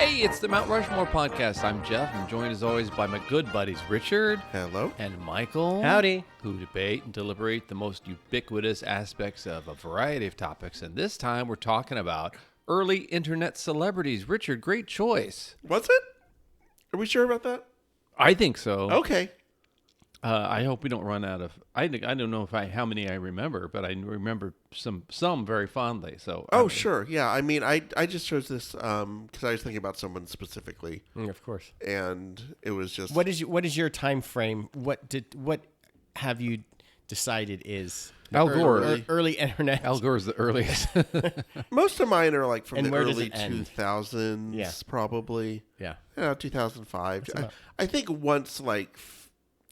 Hey, it's the Mount Rushmore podcast. I'm Jeff. I'm joined as always by my good buddies Richard. Hello. And Michael. Howdy. Who debate and deliberate the most ubiquitous aspects of a variety of topics. And this time we're talking about early internet celebrities. Richard, great choice. Was it? Are we sure about that? I think so. Okay. I hope we don't run out of. I don't know how many I remember, but I remember some very fondly. So. Sure. Yeah. I mean, I just chose this because I was thinking about someone specifically, Of course. and it was just What is your time frame? What have you decided is Al Gore. early internet? Al Gore's the earliest. most of mine are like from And the where does early it end? 2000s, Yeah. probably. Yeah. 2005. about- I think once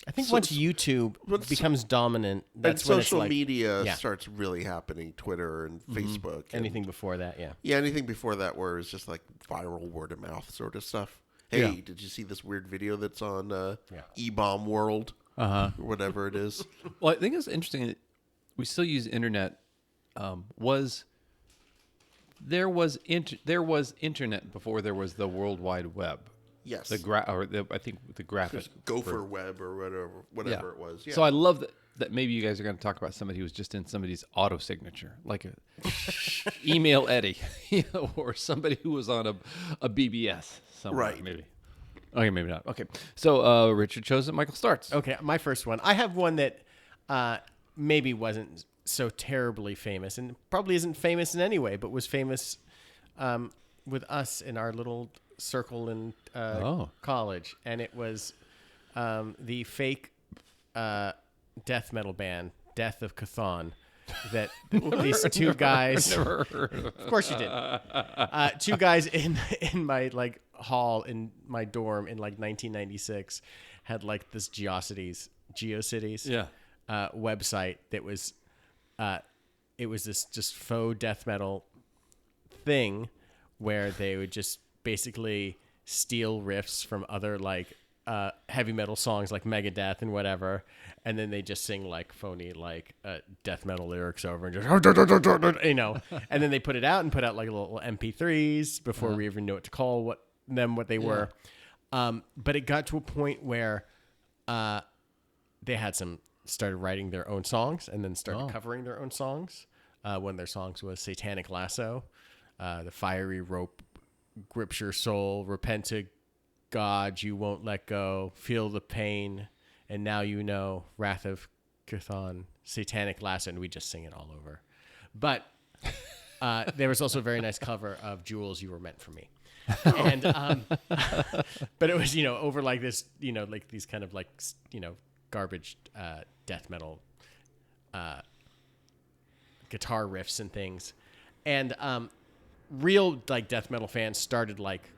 I think So- once YouTube once- becomes dominant, and that's when it's social like media yeah. starts really happening, Twitter and Facebook. and- anything before that. Yeah. Yeah, anything before that where it's just like viral word of mouth sort of stuff. Hey, Yeah. did you see this weird video that's on Yeah. E-Bomb World? Uh-huh. Or whatever it is. Well, I think it's interesting that we still use internet. There was internet before there was the World Wide Web. Yes. I think the graphic Gopher Web or whatever it was. Yeah. So I love that maybe you guys are going to talk about somebody who was just in somebody's auto signature, like a email Eddie, or somebody who was on a BBS somewhere, Right. maybe. Okay, maybe not. Okay, so Richard chose it. Michael starts. Okay, my first one. I have one that maybe wasn't so terribly famous, and probably isn't famous in any way, but was famous with us in our little circle in college, and it was the fake death metal band Death of Chthon. That these two guys, Never heard of it. of course you did, two guys in my like hall in my dorm in like 1996 had like this GeoCities Yeah. website that was it was this just faux death metal thing where they would just basically steal riffs from other like heavy metal songs like Megadeth and whatever, and then they just sing like phony like death metal lyrics over and just and then they put it out and put out like little MP3s before we even knew what to call what they were. But it got to a point where they had started writing their own songs and then started covering their own songs. One of their songs was Satanic Lasso, the fiery rope grips your soul, repent to God, you won't let go, feel the pain, and now you know, Wrath of Chthon, Satanic Lasso, and we just sing it all over. But there was also a very nice cover of Jewels, You Were Meant for Me. And but it was, over like this, like these kind of like, garbage death metal guitar riffs and things. And real like death metal fans started like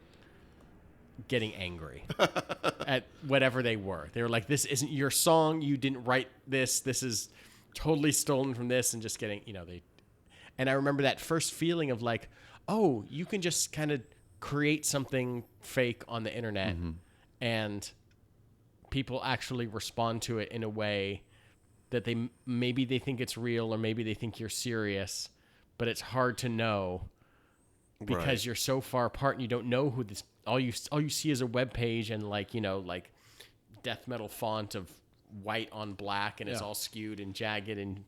getting angry at whatever they were. They were like, this isn't your song. You didn't write this. This is totally stolen from this, and just getting, and I remember that first feeling of like, oh, you can just kind of create something fake on the internet and people actually respond to it in a way that maybe they think it's real or maybe they think you're serious, but it's hard to know because you're so far apart and you don't know who this. All you see is a web page and like death metal font of white on black, and it's all skewed and jagged, and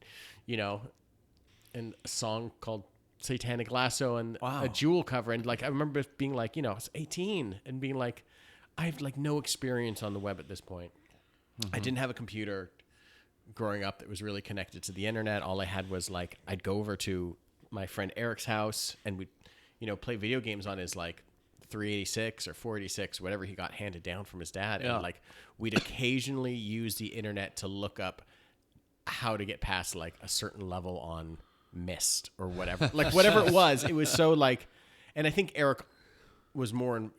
and a song called Satanic Lasso and a Jewel cover, and like I remember being like, I was 18 and being like, I have like no experience on the web at this point. I didn't have a computer growing up that was really connected to the internet. All I had was like I'd go over to my friend Eric's house and we'd play video games on his like 386 or 486, whatever he got handed down from his dad. And like we'd occasionally use the internet to look up how to get past like a certain level on Myst or whatever, like whatever it was so like, and I think Eric was more,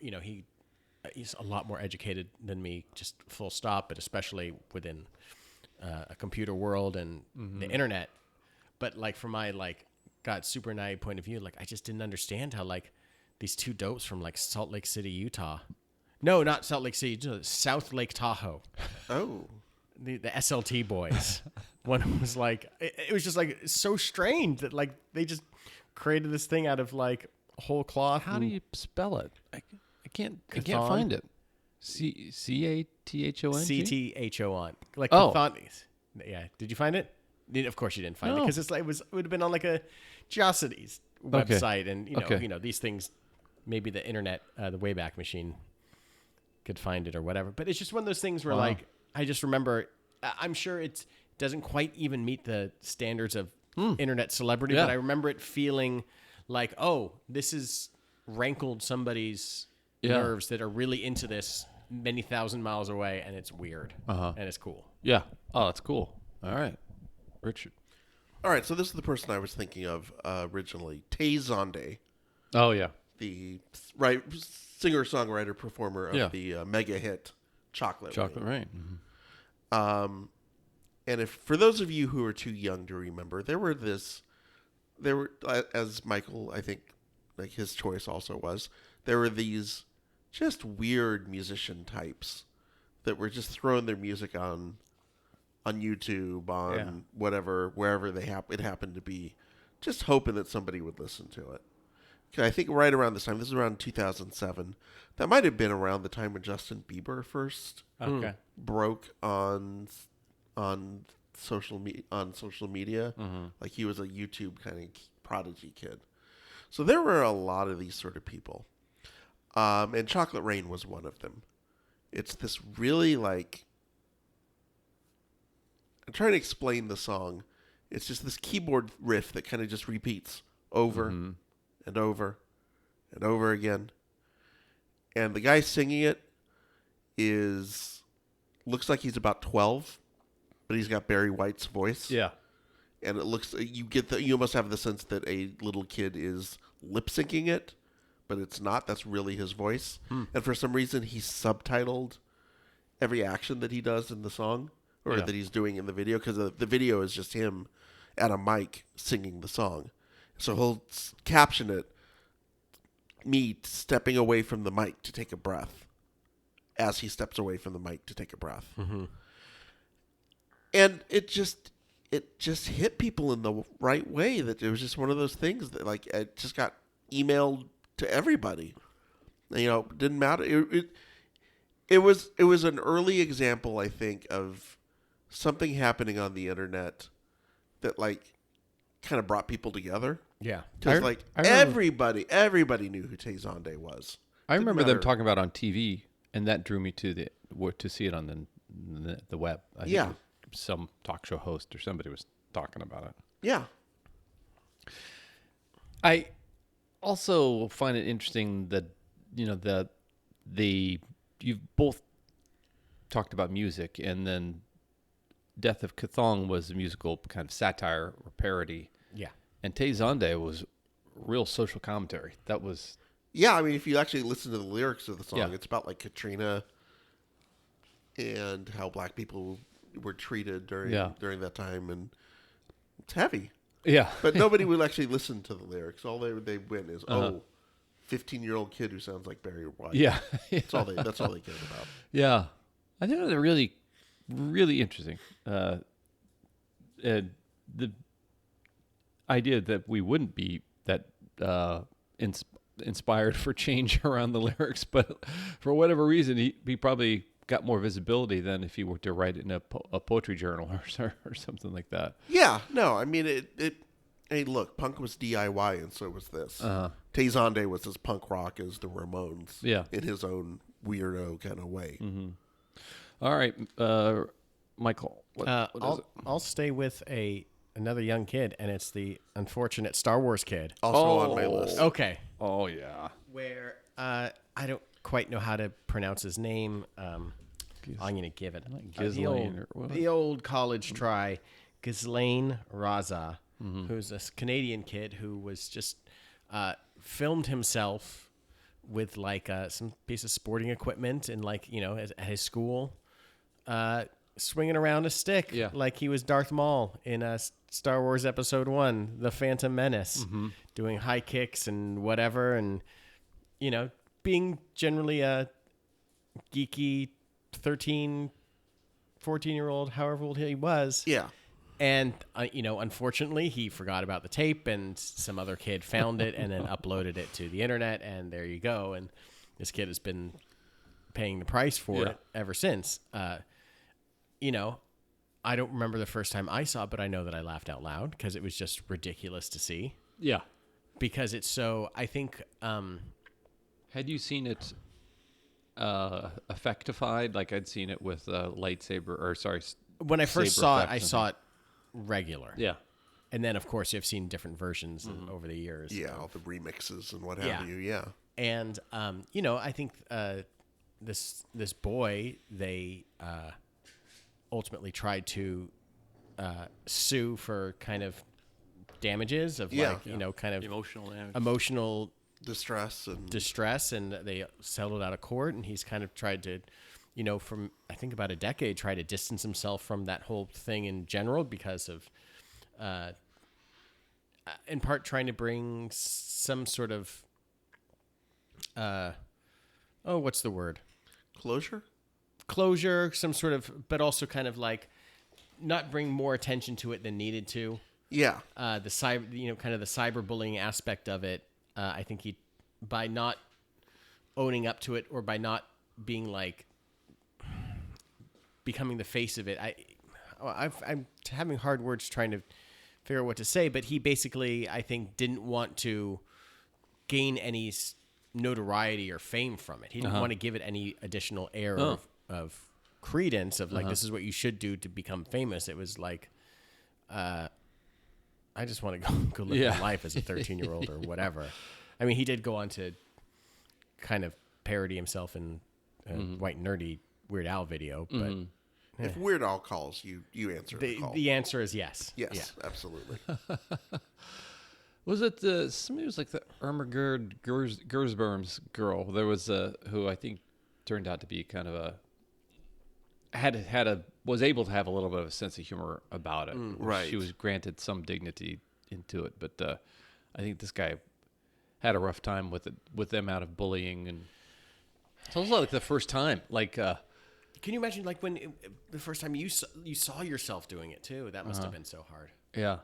he's a lot more educated than me, just full stop, but especially within a computer world and the internet. But like from my like, super naive point of view, like I just didn't understand how like these two dopes from like Salt Lake City, Utah. No, not Salt Lake City, South Lake Tahoe. Oh. The SLT boys. One was like, it was just like so strange that like they just created this thing out of like whole cloth. How do you spell it? can't Chthon? find it. Cathon. CTHON. Like Oh. Chthon. Yeah. Did you find it? Of course you didn't find it No. because it would have been on like a Geocities website, and Okay. these things. Maybe the internet, the Wayback Machine, could find it or whatever. But it's just one of those things where, Wow. like, I just remember. I'm sure it doesn't quite even meet the standards of internet celebrity, Yeah. but I remember it feeling like, oh, this has rankled somebody's nerves that are really into this many thousand miles away, and it's weird and it's cool. Yeah. Oh, that's cool. All right, Richard. All right, so this is the person I was thinking of originally. Tay Zonde, Oh yeah. the singer, songwriter, performer of the mega hit "Chocolate." Chocolate Rain. Rain. Mm-hmm. And if for those of you who are too young to remember, there were as Michael, I think, like his choice also was, there were these just weird musician types that were just throwing their music on YouTube, on whatever, wherever it happened to be, just hoping that somebody would listen to it. I think right around this time, this is around 2007, that might have been around the time when Justin Bieber first broke on social media. Mm-hmm. Like he was a YouTube kind of prodigy kid. So there were a lot of these sort of people, and Chocolate Rain was one of them. It's this really like, I'm trying to explain the song. It's just this keyboard riff that kind of just repeats over and over and over again. And the guy singing it looks like he's about 12, but he's got Barry White's voice. Yeah. And it looks, you almost have the sense that a little kid is lip syncing it, but it's not. That's really his voice. And for some reason, he subtitled every action that he does in the song, or that he's doing in the video, because the video is just him at a mic singing the song. So he'll caption it, me stepping away from the mic to take a breath, as he steps away from the mic to take a breath. Mm-hmm. And it just hit people in the right way, that it was just one of those things that, like, it just got emailed to everybody. Didn't matter. It was an early example, I think, of something happening on the internet that, like, kind of brought people together. Yeah. Because, like, everybody knew who Tay Zonde was. I Didn't remember them matter. talking about it on TV, and that drew me to see it on the web. I think some talk show host or somebody was talking about it. Yeah. I also find it interesting that you've both talked about music, and then Death of Chthon was a musical kind of satire or parody. Yeah. And Tay Zonde was real social commentary. That was... Yeah, I mean, if you actually listen to the lyrics of the song, Yeah. it's about, like, Katrina and how black people were treated during that time, and it's heavy. Yeah. But nobody will actually listen to the lyrics. All they win is, 15-year-old kid who sounds like Barry White. Yeah. That's all they cared about. Yeah. I think it was really, really interesting. And the idea that we wouldn't be that inspired for change around the lyrics, but for whatever reason, he probably got more visibility than if he were to write it in a poetry journal or something like that. Yeah, no, I mean, hey, look, punk was DIY, and so was this. Tay Zonde was as punk rock as the Ramones. Yeah. In his own weirdo kind of way. Mm-hmm. All right, Michael. What is it? I'll stay with another young kid, and it's the unfortunate Star Wars kid. Also on my list. Okay. Oh, yeah. Where I don't quite know how to pronounce his name. I'm going to give it the old college try, Ghislaine Raza, who's a Canadian kid who was just filmed himself with like some piece of sporting equipment and at his school, swinging around a stick like he was Darth Maul in Star Wars Episode 1, The Phantom Menace, doing high kicks and whatever, and being generally a geeky 13, 14-year-old, however old he was. Yeah. And, unfortunately, he forgot about the tape, and some other kid found it and then uploaded it to the internet, and there you go. And this kid has been paying the price for it ever since. You know, I don't remember the first time I saw it, but I know that I laughed out loud because it was just ridiculous to see. Yeah. Because it's so, I think... Had you seen it effectified? Like I'd seen it with lightsaber, or sorry. When I first saw it, I saw it regular. Yeah. And then, of course, you've seen different versions over the years. Yeah, all the remixes and what have you, yeah. And, you know, I think this boy, they ultimately tried to sue for kind of damages of you know, kind of emotional damage. Emotional distress, and they settled out of court, and he's kind of tried to, you know, from I think about a decade, try to distance himself from that whole thing in general because of, in part, trying to bring some sort of, what's the word? Closure, some sort of, but also kind of like not bring more attention to it than needed to. Yeah. The cyber, you know, kind of the cyberbullying aspect of it. I think he, by not owning up to it or by not being like becoming the face of it, I'm having hard words trying to figure out what to say, but he basically, I think, didn't want to gain any notoriety or fame from it. He didn't want to give it any additional air of credence of like, this is what you should do to become famous. It was like, I just want to go live my life as a 13-year-old or whatever. I mean, he did go on to kind of parody himself in a white nerdy Weird Al video, but if Weird Al calls, you answer the call. The answer is yes. Yes, absolutely. Was it somebody was like the Ermagerd Gersberm's girl? There was who I think turned out to be kind of was able to have a little bit of a sense of humor about it. Right. She was granted some dignity into it, but I think this guy had a rough time with the amount of bullying, and it's also like the first time. Like, can you imagine like when the first time you saw yourself doing it too? That must have been so hard. Yeah.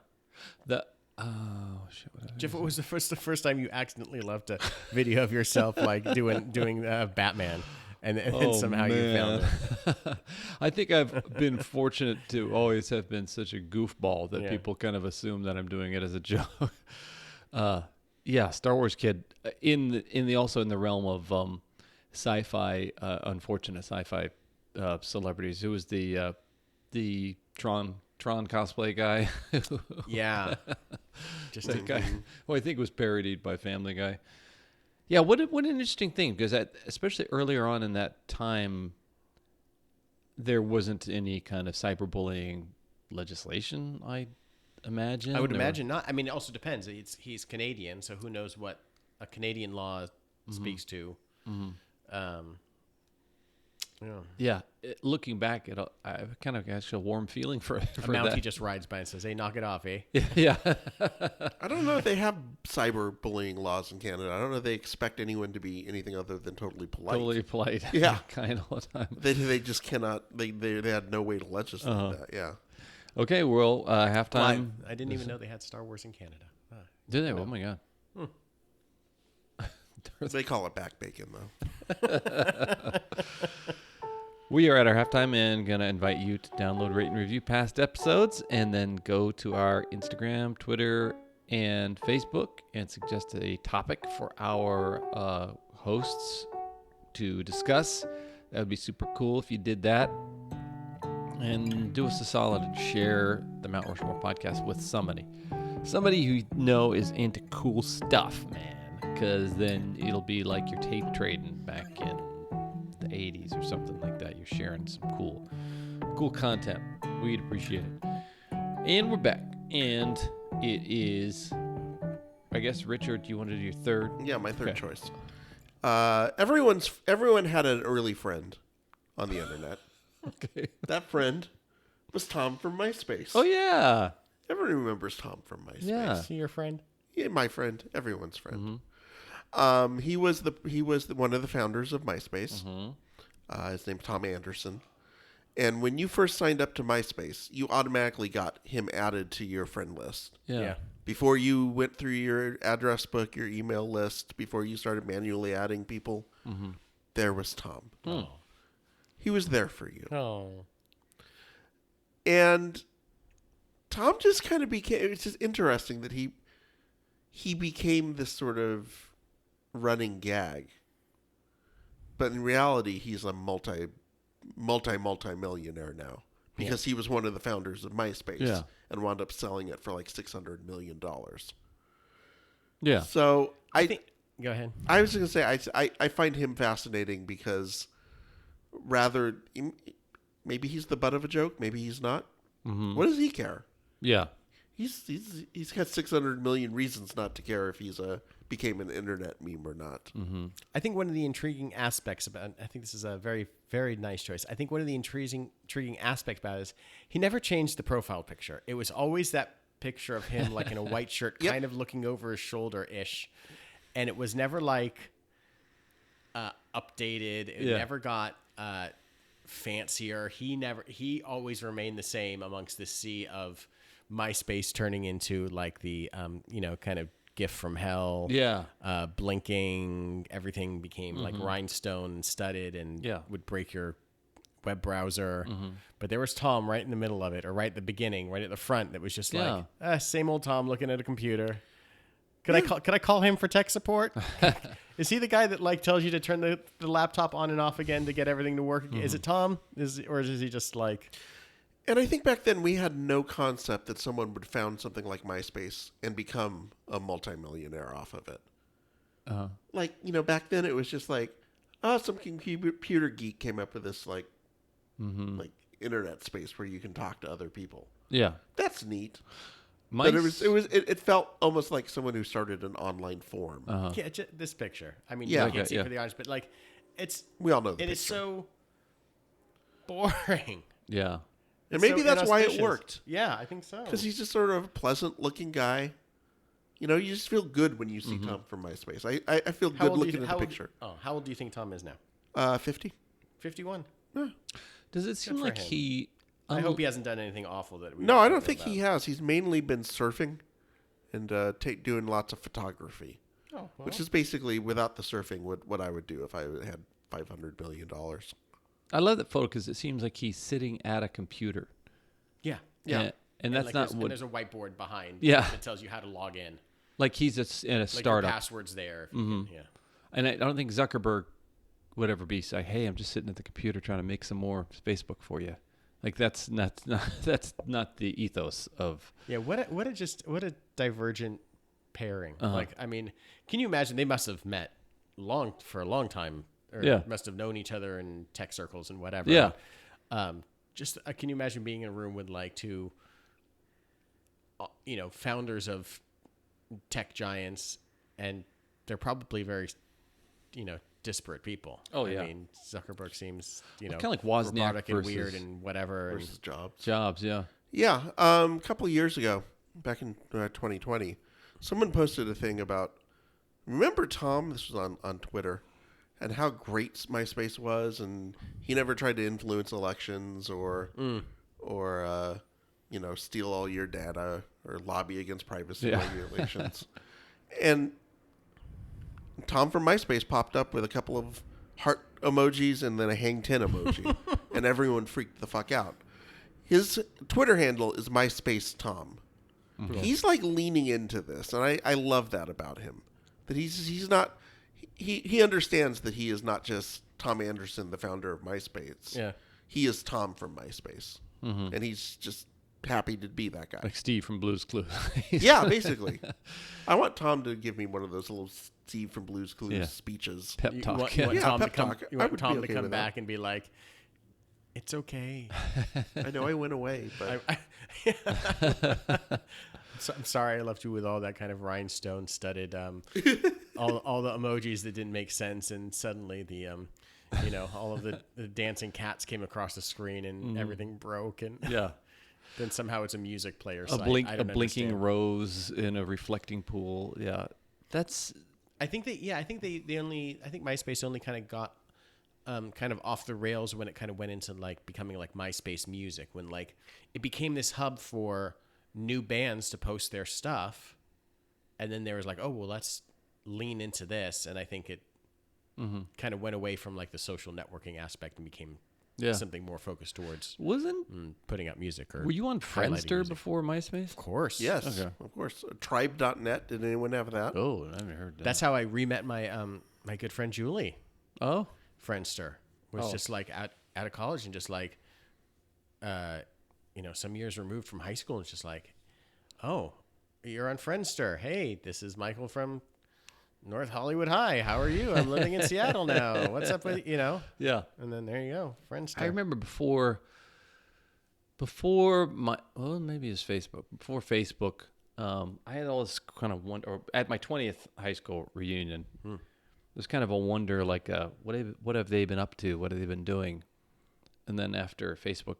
Oh shit! Jeff, what was the first time you accidentally left a video of yourself like doing Batman? And somehow you found it. I think I've been fortunate to always have been such a goofball that people kind of assume that I'm doing it as a joke. Star Wars kid in the realm of sci-fi, unfortunate sci-fi celebrities. Who was the Tron cosplay guy? Yeah, just that guy. Well, I think it was parodied by Family Guy. Yeah, what an interesting thing, because especially earlier on in that time, there wasn't any kind of cyberbullying legislation, I imagine. I would imagine not. I mean, it also depends. He's Canadian, so who knows what a Canadian law speaks to. Yeah, looking back, I kind of actually a warm feeling for a Mountie that. just rides by and says, "Hey, knock it off, eh?" Yeah. I don't know if they have cyberbullying laws in Canada. I don't know if they expect anyone to be anything other than totally polite. Totally polite. Yeah. Kind of all the time. They just cannot. They had no way to legislate that. Yeah. Okay, well, halftime. I didn't even know they had Star Wars in Canada. Did they? Oh my god. They call it back bacon though. We are at our halftime and going to invite you to download, rate, and review past episodes, and then go to our Instagram, Twitter, and Facebook and suggest a topic for our hosts to discuss. That would be super cool if you did that. And do us a solid and share the Mount Rushmore podcast with somebody who you know is into cool stuff, man, because then it'll be like you're tape trading back in the 80s or something like that. You're sharing some cool content. We'd appreciate it. And we're back, and it is, I guess, Richard, you want to do your third? Yeah, my third choice. Everyone had an early friend on the internet. Okay. That friend was Tom from MySpace. Oh yeah, everyone remembers Tom from MySpace. Yeah. Is he your friend? Yeah, my friend, everyone's friend. He was one of the founders of MySpace. His name's Tom Anderson, And when you first signed up to MySpace, you automatically got him added to your friend list. Yeah. Before you went through your address book, your email list, before you started manually adding people, there was Tom. Oh. He was there for you. Oh. And Tom just kind of became, it's just interesting that he became this sort of running gag. But in reality, he's a multi-millionaire now. Because he was one of the founders of MySpace and wound up selling it for like $600 million. Yeah. So I think... Go ahead. I was going to say, I find him fascinating because maybe he's the butt of a joke, maybe he's not. Mm-hmm. What does he care? Yeah. He's got 600 million reasons not to care if he's became an internet meme or not. Mm-hmm. I think one of the intriguing aspects about, I think this is a very, very nice choice. I think one of the intriguing aspects about it is he never changed the profile picture. It was always that picture of him like in a white shirt, kind of looking over his shoulder-ish. And it was never like updated. It never got fancier. He always remained the same amongst the sea of MySpace turning into like the, kind of GIF from hell. Yeah. Blinking. Everything became like rhinestone studded and would break your web browser. But there was Tom right in the middle of it, or right at the beginning, right at the front, that was just like, same old Tom looking at a computer. Could I call him for tech support? Is he the guy that like tells you to turn the laptop on and off again to get everything to work? Is it Tom? Or is he just like... And I think back then we had no concept that someone would found something like MySpace and become a multimillionaire off of it. Uh-huh. Like, back then it was just like, some computer geek came up with this like internet space where you can talk to other people. Yeah. That's neat. But it felt almost like someone who started an online forum. Uh-huh. Yeah, this picture. I mean, you can't see it for the audience, but like, we all know the it picture. is so boring. Yeah. And maybe that's why it worked. Yeah, I think so. Because he's just sort of a pleasant-looking guy. You just feel good when you see Tom from MySpace. I feel good looking at the picture. How old do you think Tom is now? 50. 51. Yeah. Does it seem like he... I hope he hasn't done anything awful that we... No, I don't think he has. He's mainly been surfing and doing lots of photography. Oh, well. Which is basically, without the surfing, what I would do if I had $500 million. I love that photo because it seems like he's sitting at a computer. Yeah. And that's like not what... there's a whiteboard behind that tells you how to log in. Like he's in a startup. Your password's there. And I don't think Zuckerberg would ever be like, hey, I'm just sitting at the computer trying to make some more Facebook for you. Like that's not the ethos of... Yeah, what a divergent pairing. Like, I mean, can you imagine they must have met for a long time, or must have known each other in tech circles and whatever. Yeah. Can you imagine being in a room with like two, founders of tech giants, and they're probably very, disparate people. Oh, yeah. I mean, Zuckerberg seems, kind of like Wozniak robotic and versus... weird and whatever. Versus Jobs. Jobs, yeah. Yeah. A couple of years ago, back in 2020, someone posted a thing about, remember Tom? This was on Twitter. And how great MySpace was, and he never tried to influence elections or steal all your data or lobby against privacy regulations. And Tom from MySpace popped up with a couple of heart emojis and then a hang 10 emoji, and everyone freaked the fuck out. His Twitter handle is MySpace Tom. Mm-hmm. He's like leaning into this, and I love that about him. That he's not... He understands that he is not just Tom Anderson, the founder of MySpace. Yeah. He is Tom from MySpace. Mm-hmm. And he's just happy to be that guy. Like Steve from Blue's Clues. Yeah, basically. I want Tom to give me one of those little Steve from Blue's Clues speeches. Pep talk. You want Tom pep to come, talk. you want Tom okay to come back and be like, it's okay. I know I went away, but... I'm sorry I left you with all that kind of rhinestone studded, all the emojis that didn't make sense, and suddenly the, all of the dancing cats came across the screen and everything broke, and then somehow it's a music player site. A blinking rose in a reflecting pool. Yeah, that's... I think MySpace only kind of got kind of off the rails when it kind of went into like becoming like MySpace Music, when like it became this hub for new bands to post their stuff, and then there was like, oh well, let's lean into this, and I think it kind of went away from like the social networking aspect and became something more focused towards putting out music. Or were you on Friendster music. Before MySpace? Of course. Yes, of course. Tribe.net. Did anyone have that? Oh, I haven't heard that. That's how I re-met my my good friend Julie. Oh, Friendster was just like out of college and just like, some years removed from high school. And it's just like, oh, you're on Friendster. Hey, this is Michael from North Hollywood High. How are you? I'm living in Seattle now. What's up with Yeah. And then there you go, Friendster. I remember before maybe it's Facebook. Before Facebook, I had all this kind of wonder. Or at my 20th high school reunion, there's kind of a wonder, like, what have they been up to? What have they been doing? And then after Facebook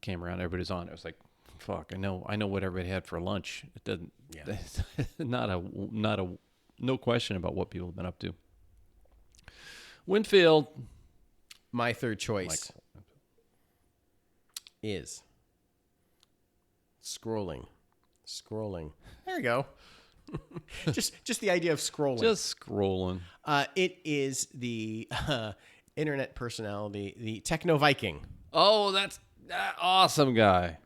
came around, everybody's on. It was like, fuck, I know what everybody had for lunch. It doesn't. Yeah. No question about what people have been up to. Winfield. My third choice is scrolling. There you go. just the idea of scrolling. Just scrolling. It is the internet personality, the Techno Viking. Oh, that's that awesome guy.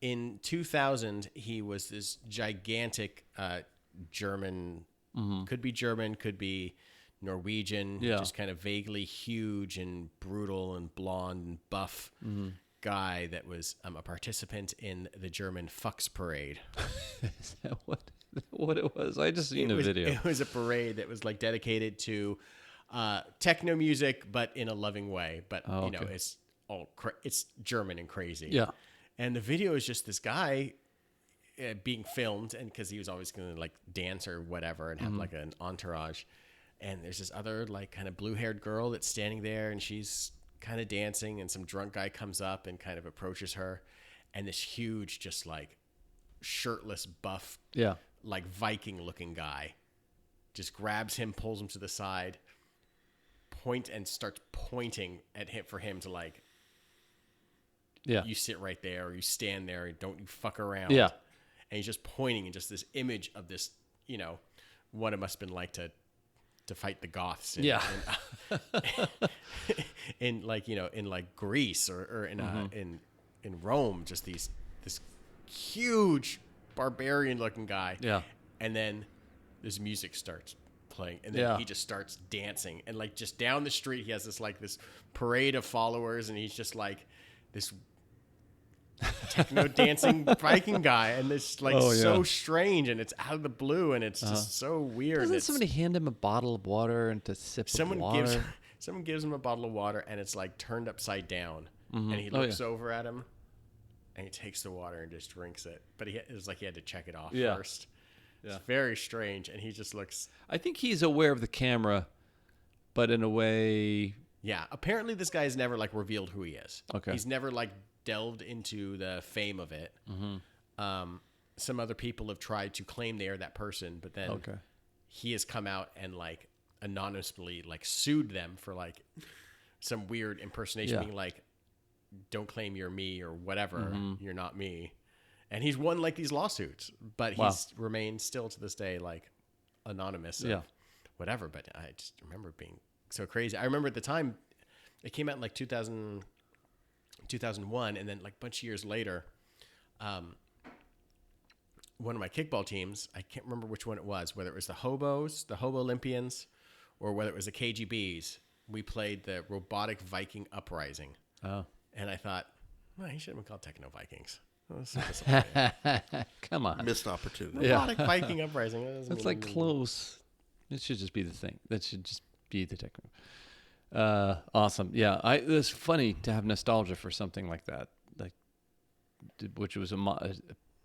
In 2000, he was this gigantic German, could be Norwegian, just kind of vaguely huge and brutal and blonde and buff guy that was a participant in the German Fucks Parade. Is that what it was? I just seen the video. It was a parade that was like dedicated to techno music, but in a loving way. But it's it's German and crazy. Yeah. And the video is just this guy being filmed, and because he was always going to like dance or whatever and have like an entourage. And there's this other like kind of blue-haired girl that's standing there, and she's kind of dancing, and some drunk guy comes up and kind of approaches her, and this huge, just like shirtless, buff, like Viking-looking guy just grabs him, pulls him to the side, and starts pointing at him for him to like, you sit right there, or you stand there, and don't you fuck around. Yeah. And he's just pointing, and just this image of this, what it must have been like to fight the Goths. In like, in like Greece or in Rome, just this huge barbarian looking guy. Yeah. And then this music starts playing, and then he just starts dancing, and like just down the street, he has this parade of followers, and he's just like this techno dancing Viking guy, and it's so strange, and it's out of the blue, and it's just so weird. Doesn't somebody hand him a bottle of water and to sip of water? Someone gives him a bottle of water, and it's like turned upside down, and he looks over at him, and he takes the water and just drinks it. But it was like he had to check it off first. Yeah. It's very strange, and he just looks. I think he's aware of the camera, but in a way. Yeah, apparently this guy has never like revealed who he is. Okay, he's never like delved into the fame of it. Some other people have tried to claim they are that person, but then he has come out and like anonymously like sued them for like some weird impersonation, being like, don't claim you're me or whatever, you're not me. And he's won like these lawsuits, but he's remained still to this day like anonymous of whatever. But I just remember being so crazy. I remember at the time it came out in like 2001, and then like a bunch of years later, one of my kickball teams, I can't remember which one it was, whether it was the Hobo Olympians, or whether it was the KGBs, we played the Robotic Viking Uprising. Oh. And I thought, well, he should have been called Techno Vikings. Come on. Missed opportunity. Robotic Viking Uprising. That's like close. It should just be the thing. That should just be the techno. Awesome. Yeah. It's funny to have nostalgia for something like that, like, which was a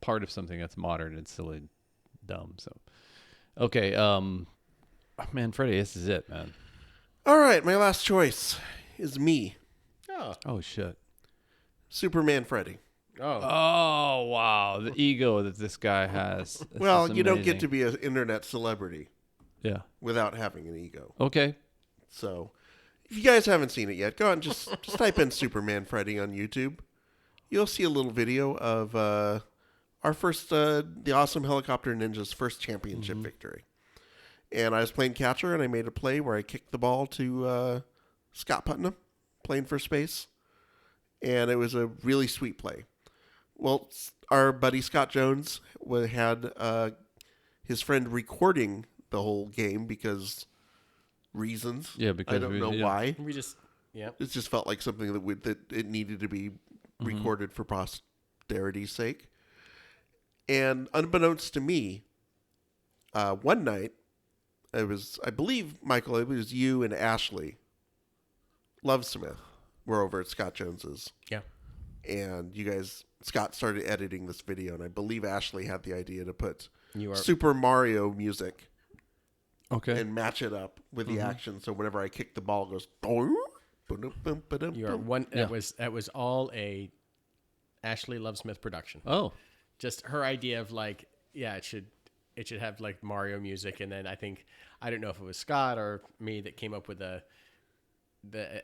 part of something that's modern and silly, dumb. So, okay. Man, Freddy, this is it, man. All right. My last choice is me. Oh shit. Superman Freddy. Oh wow. The ego that this guy has. This well, is you don't amazing. get to be an internet celebrity. Yeah. Without having an ego. Okay. So, If you guys haven't seen it yet, go on, just type in Superman Freddy on YouTube. You'll see a little video of our first, the Awesome Helicopter Ninjas' first championship victory. And I was playing catcher, and I made a play where I kicked the ball to Scott Putnam, playing for space. And it was a really sweet play. Well, our buddy Scott Jones had his friend recording the whole game because reasons. Yeah, because I don't know why. We just, yeah. It just felt like something that it needed to be recorded for posterity's sake. And unbeknownst to me, one night, it was, I believe, Michael, it was you and Ashley Lovesmith were over at Scott Jones's. Yeah. And you guys, Scott started editing this video, and I believe Ashley had the idea to put You are Super Mario music Okay. and match it up with the action. So whenever I kick the ball, it goes. You are one. Yeah. That was all a Ashley Lovesmith production. Oh. Just her idea of like, yeah, it should have like Mario music, and then I don't know if it was Scott or me that came up with the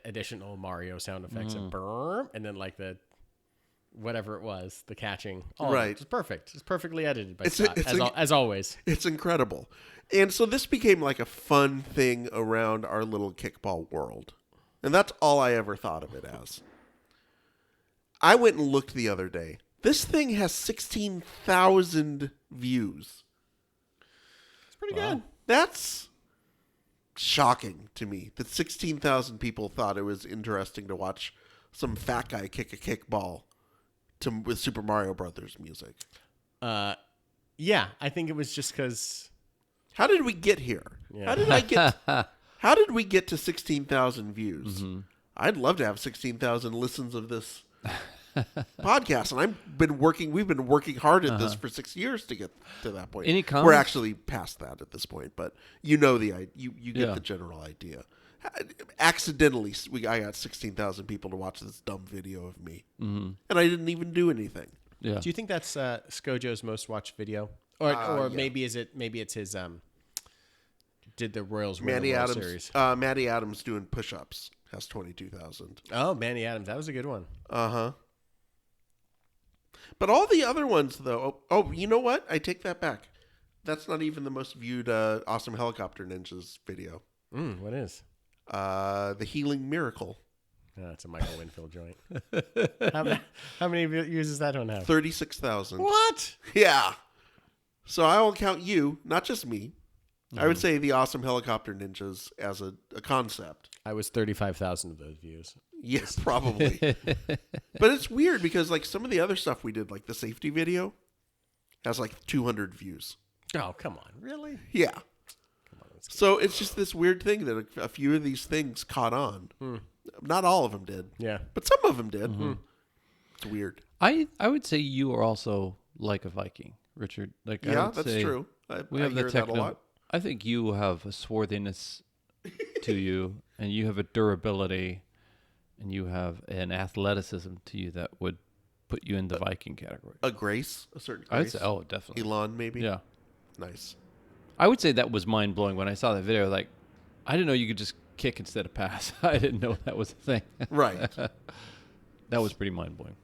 additional Mario sound effects of burr, and then like the whatever it was, the catching. Right. It's perfect. It's perfectly edited by It's Scott, as always. It's incredible. And so this became like a fun thing around our little kickball world. And that's all I ever thought of it as. I went and looked the other day. This thing has 16,000 views. It's pretty good. That's shocking to me that 16,000 people thought it was interesting to watch some fat guy kick a kickball with Super Mario Brothers music. Yeah, I think it was just because. How did we get here? Yeah. How did we get to 16,000 views? I'd love to have 16,000 listens of this podcast, and we've been working hard at this for 6 years to get to that point. Any comments? We're actually past that at this point, but you get the general idea. Accidentally, I got 16,000 people to watch this dumb video of me, and I didn't even do anything. Yeah. Do you think that's Skojo's most watched video, or Yeah. maybe it's his did the Royals win Manny the World Adams, Series? Matty Adams doing push-ups has 22,000. Oh, Manny Adams, that was a good one. But all the other ones, though. Oh, you know what? I take that back. That's not even the most viewed Awesome Helicopter Ninjas video. What is? The Healing Miracle. Oh, it's a Michael Winfield joint. How many views does that one have? 36,000. What? Yeah. So I will count you, not just me. I would say the Awesome Helicopter Ninjas as a concept. I was 35,000 of those views. Yes, probably. But it's weird because like some of the other stuff we did, like the safety video, has like 200 views. Oh, come on. Really? Yeah. So it's just this weird thing that a few of these things caught on. Not all of them did. Yeah. But some of them did. It's weird. I would say you are also like a Viking, Richard. Like I Yeah, would that's say true. We I have the hear that a techno. lot. I think you have a swarthiness to you, and you have a durability, and you have an athleticism to you that would put you in the Viking category. A grace, a certain I'd grace. say, oh, definitely. Elon, maybe. Yeah. Nice. I would say that was mind blowing when I saw that video. Like, I didn't know you could just kick instead of pass. I didn't know that was a thing. Right. That was pretty mind blowing.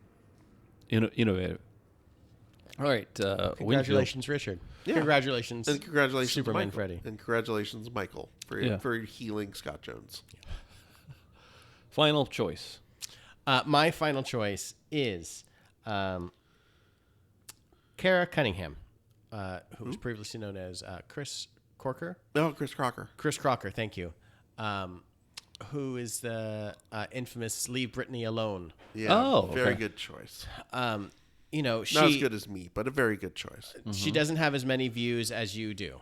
Innovative. All right. Congratulations, Richard. Yeah. Congratulations. And congratulations, Superman Michael. Freddy. And congratulations, Michael, for healing Scott Jones. Final choice. My final choice is Kara Cunningham, who was previously known as Chris Corker. No, Chris Crocker. Chris Crocker, thank you. Who is the infamous Leave Britney Alone. Yeah. Very okay. good choice. She Not as good as me, but a very good choice. She doesn't have as many views as you do.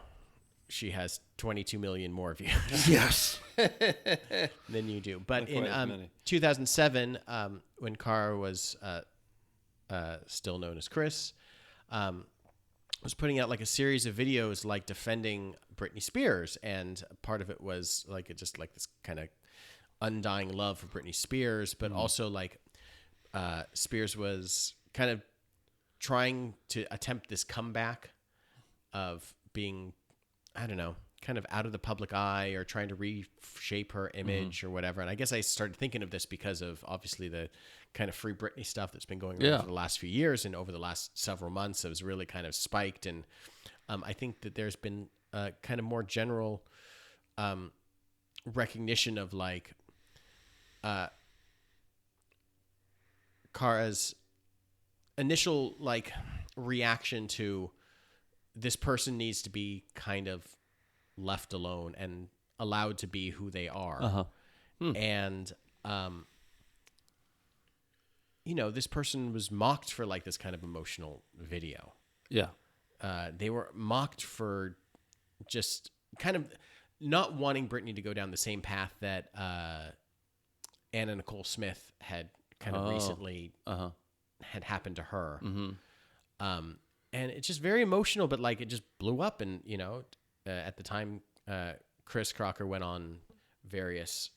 She has 22 million more views Yes. than you do. But Not quite as in many. 2007, when Cara was still known as Chris, was putting out like a series of videos like defending Britney Spears, and part of it was like just like this kind of undying love for Britney Spears, but also like Spears was kind of trying to attempt this comeback of being, I don't know, kind of out of the public eye or trying to reshape her image or whatever. And I guess I started thinking of this because of obviously the kind of Free Britney stuff that's been going on for the last few years, and over the last several months, it was really kind of spiked. And I think that there's been kind of more general recognition of like Kara's initial like reaction to this person needs to be kind of left alone and allowed to be who they are. And, you know, this person was mocked for like this kind of emotional video. Yeah. They were mocked for just kind of not wanting Britney to go down the same path that Anna Nicole Smith had kind of recently had happened to her. And it's just very emotional, but like it just blew up. And, you know, at the time, Chris Crocker went on various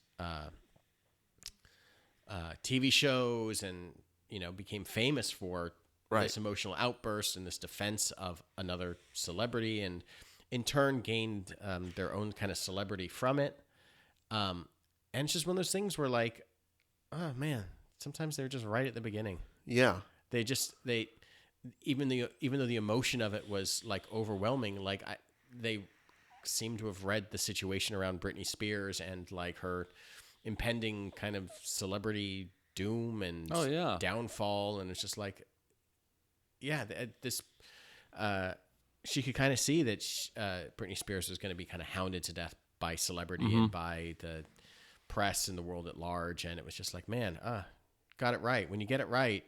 TV shows and, you know, became famous for this emotional outburst and this defense of another celebrity, and in turn gained their own kind of celebrity from it. And it's just one of those things where like, oh man, sometimes they're just right at the beginning. Yeah. Even though the emotion of it was like overwhelming, like they seem to have read the situation around Britney Spears and like her impending kind of celebrity doom and downfall, and it's just like, she could kind of see that Britney Spears was going to be kind of hounded to death by celebrity and by the press and the world at large, and it was just like, man, got it right. When you get it right,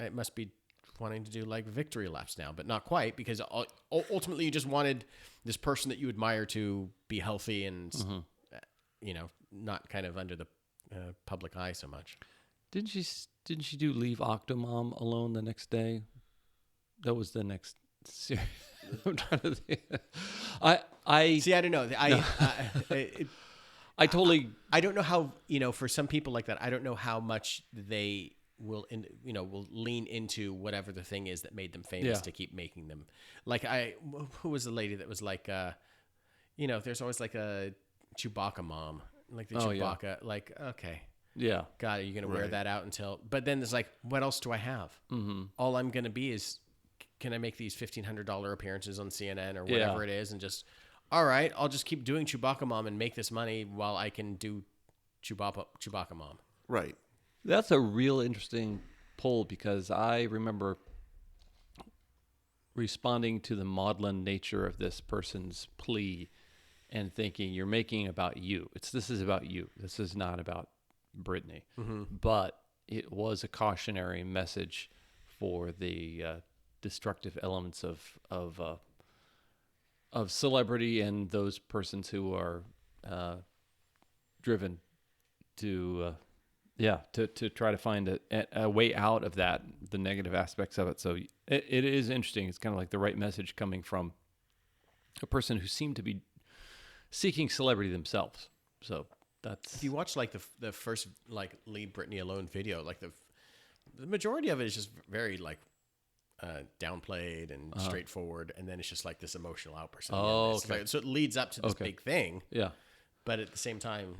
it must be wanting to do like victory laps now, but not quite, because ultimately you just wanted this person that you admire to be healthy and you know, not kind of under the public eye so much. Didn't she do Leave Octomom Alone the next day? That was the next series. I'm trying to think. I see. I don't know. I don't know how, you know, for some people like that, I don't know how much they will lean into whatever the thing is that made them famous to keep making them. Like who was the lady that was like, you know, there's always like a Chewbacca mom, like the Chewbacca, like, okay. Yeah. God, are you going to wear that out until, but then there's like, what else do I have? All I'm going to be is, can I make these $1,500 appearances on CNN or whatever it is? And just, all right, I'll just keep doing Chewbacca mom and make this money while I can do Chewbacca mom. Right. That's a real interesting poll, because I remember responding to the maudlin nature of this person's plea and thinking, you're making about you. This is about you. This is not about Britney. But it was a cautionary message for the destructive elements of celebrity and those persons who are driven to try to find a way out of that, the negative aspects of it. So it is interesting. It's kind of like the right message coming from a person who seemed to be seeking celebrity themselves. So that's, if you watch like the first like Leave Britney Alone video, like the majority of it is just very like downplayed and straightforward, and then it's just like this emotional outburst. Okay. So it leads up to this big thing. Yeah. But at the same time,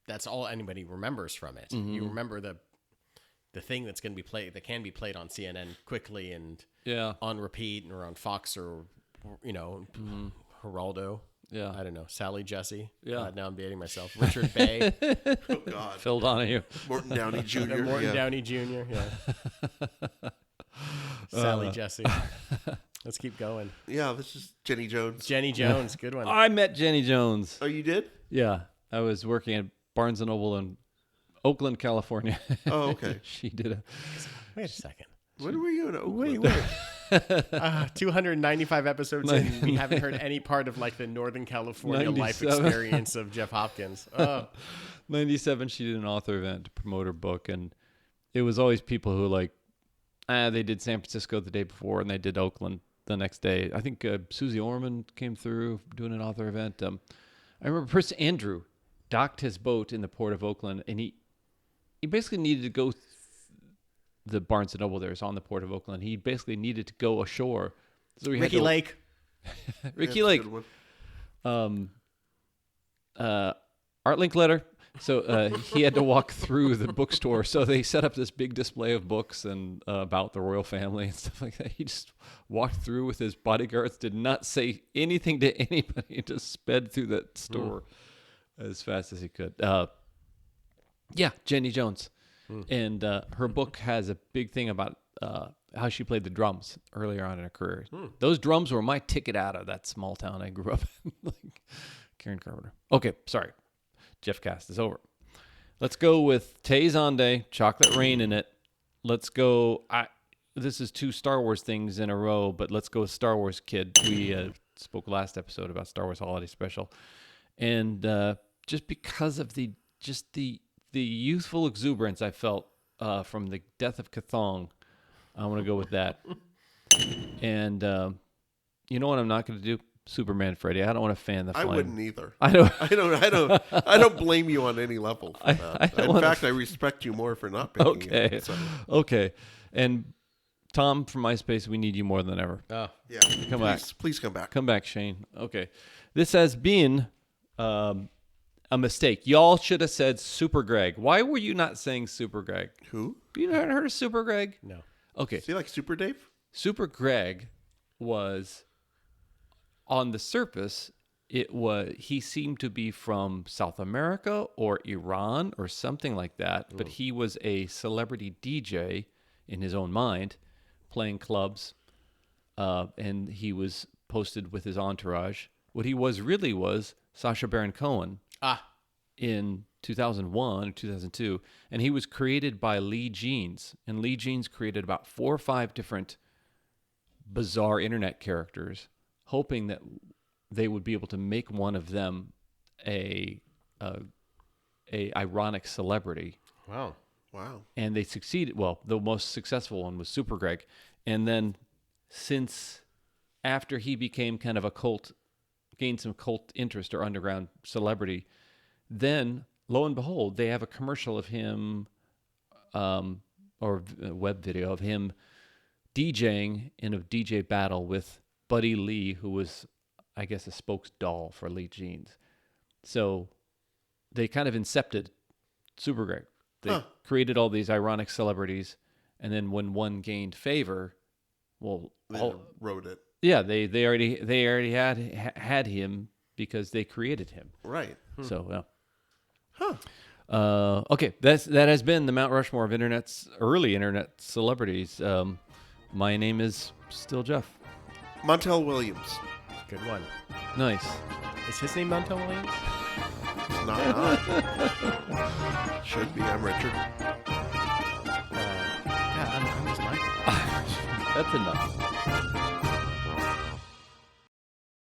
that's all anybody remembers from it. You remember the thing that's going to be played, that can be played on CNN quickly and on repeat, or on Fox, or, you know, Geraldo. Yeah. I don't know. Sally Jesse. Yeah. God, now I'm dating myself. Richard Bay. Oh, God. Phil Donahue. Morton Downey Jr. Downey Jr. Yeah. Sally Jesse. Let's keep going. Yeah, this is Jenny Jones. Jenny Jones. Good one. I met Jenny Jones. Oh, you did? Yeah. I was working at Barnes & Noble in Oakland, California. Oh, okay. She did a... Wait a second. When were you in Oakland? Wait. 295 episodes in, we haven't heard any part of like the Northern California life experience of Jeff Hopkins. 97, she did an author event to promote her book, and it was always people who like, they did San Francisco the day before, and they did Oakland the next day. I think Susie Orman came through doing an author event. I remember Prince Andrew docked his boat in the port of Oakland, and he basically needed to go. The Barnes & Noble there is on the port of Oakland. He basically needed to go ashore. So Ricky Lake. Ricky Lake. Art Linkletter. So he had to walk through the bookstore. So they set up this big display of books and about the royal family and stuff like that. He just walked through with his bodyguards, did not say anything to anybody, just sped through that store as fast as he could. Yeah, Jenny Jones. And her book has a big thing about how she played the drums earlier on in her career. Those drums were my ticket out of that small town I grew up in. Like Karen Carpenter. Okay, sorry. Jeff Cast is over. Let's go with Tay Zonde, Chocolate Rain in it. Let's go. This is 2 Star Wars things in a row, but let's go with Star Wars Kid. We spoke last episode about Star Wars Holiday Special. And just because of the youthful exuberance I felt from the death of Cathong, I want to go with that. And you know what I'm not going to do? Superman Freddy. I don't want to fan the flame. I wouldn't either. I don't. I don't blame you on any level for that. In fact, I respect you more for not picking it. So. Okay. And Tom from MySpace, we need you more than ever. Oh. Yeah. Come back. Please come back. Come back, Shane. Okay. This has been a mistake. Y'all should have said Super Greg. Why were you not saying Super Greg? Who? You never heard of Super Greg? No. Okay. Is he like Super Dave? Super Greg was, on the surface, he seemed to be from South America or Iran or something like that, but he was a celebrity DJ in his own mind, playing clubs, and he was posted with his entourage. What he really was Sacha Baron Cohen in 2001 or 2002, and he was created by Lee Jeans, and Lee Jeans created about 4 or 5 different bizarre internet characters, hoping that they would be able to make one of them a ironic celebrity. Wow. And they succeeded. Well, the most successful one was Super Greg. And then after he became kind of gained some cult interest or underground celebrity, then lo and behold, they have a commercial of him, or a web video of him DJing in a DJ battle with Buddy Lee, who was, I guess, a spokes doll for Lee Jeans. So they kind of incepted Super Greg. They created all these ironic celebrities, and then when one gained favor, They wrote it. Yeah, they already had him because they created him. Right. So okay, that has been the Mount Rushmore of early internet celebrities. My name is still Jeff. Montel Williams. Good one. Nice. Is his name Montel Williams? It's not. Should be. I'm Richard. I'm just Michael. That's enough.